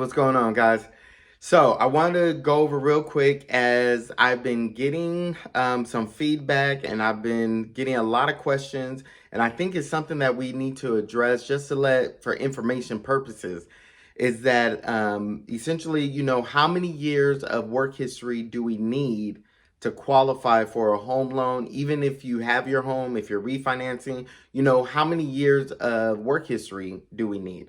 What's going on, guys? So I wanted to go over real quick as I've been getting some feedback and I've been getting a lot of questions, and I think it's something that we need to address just to let for information purposes. Is that essentially, how many years of work history do we need to qualify for a home loan? Even if you have your home, if you're refinancing, how many years of work history do we need?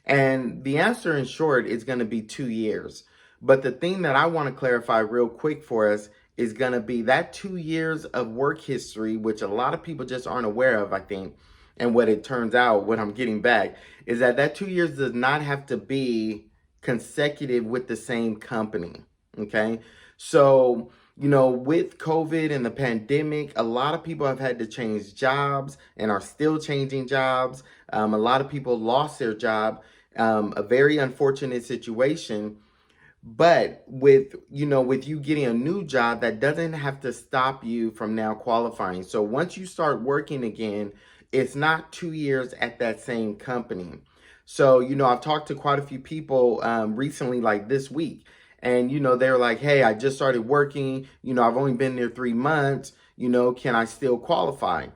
And the answer in short is going to be 2 years. But the thing that I want to clarify real quick for us is going to be that 2 years of work history, which a lot of people just aren't aware of, I think. And what it turns out, what I'm getting back, is that that 2 years does not have to be consecutive with the same company. Okay. So, with COVID and the pandemic, a lot of people have had to change jobs and are still changing jobs. A lot of people lost their job, a very unfortunate situation. But with you getting a new job, that doesn't have to stop you from now qualifying. So once you start working again, it's not 2 years at that same company. So, I've talked to quite a few people recently, like this week, and, they're like, hey, I just started working, I've only been there 3 months, can I still qualify?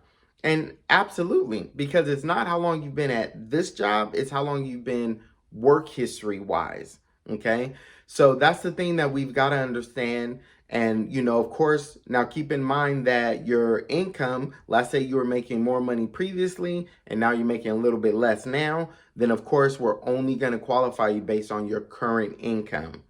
And absolutely, because it's not how long you've been at this job, it's how long you've been work history wise. Okay. So that's the thing that we've got to understand. And, of course, now keep in mind that your income, let's say you were making more money previously and now you're making a little bit less now, then of course we're only going to qualify you based on your current income.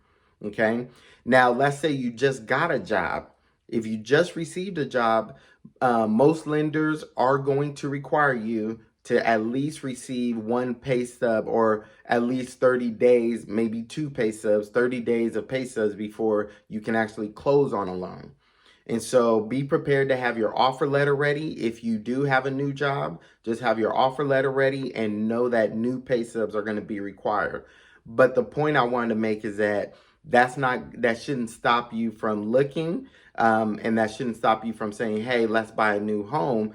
Okay. Now, let's say you just got a job. If you just received a job, most lenders are going to require you to at least receive one pay stub or at least 30 days, maybe two pay stubs, 30 days of pay stubs before you can actually close on a loan. And so be prepared to have your offer letter ready. If you do have a new job, just have your offer letter ready and know that new pay stubs are going to be required. But the point I wanted to make is that that shouldn't stop you from looking, and that shouldn't stop you from saying, hey, let's buy a new home,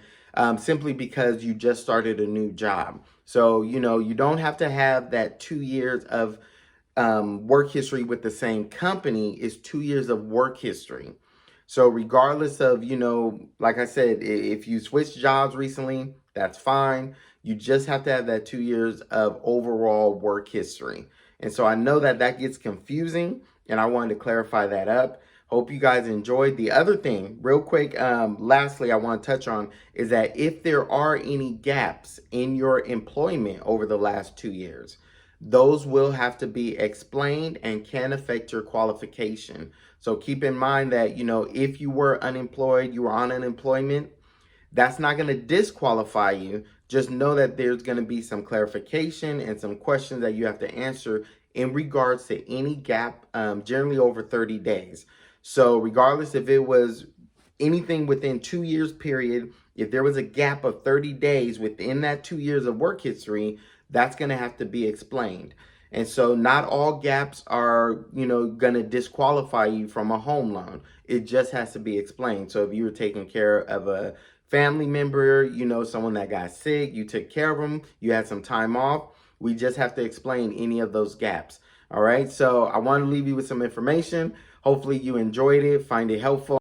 simply because you just started a new job. So, you don't have to have that 2 years of work history with the same company. Is 2 years of work history. So regardless of, like I said, if you switched jobs recently, that's fine. You just have to have that 2 years of overall work history. And so I know that that gets confusing, and I wanted to clarify that up. Hope you guys enjoyed. The other thing, real quick, lastly, I want to touch on is that if there are any gaps in your employment over the last 2 years, those will have to be explained and can affect your qualification. So keep in mind that, if you were unemployed, you were on unemployment, that's not going to disqualify you. Just know that there's going to be some clarification and some questions that you have to answer in regards to any gap, generally over 30 days. So regardless if it was anything within 2 years period, if there was a gap of 30 days within that 2 years of work history, that's going to have to be explained. And so not all gaps are, going to disqualify you from a home loan. It just has to be explained. So if you were taking care of a family member, someone that got sick, you took care of them, you had some time off, we just have to explain any of those gaps. All right. So I want to leave you with some information. Hopefully you enjoyed it, find it helpful.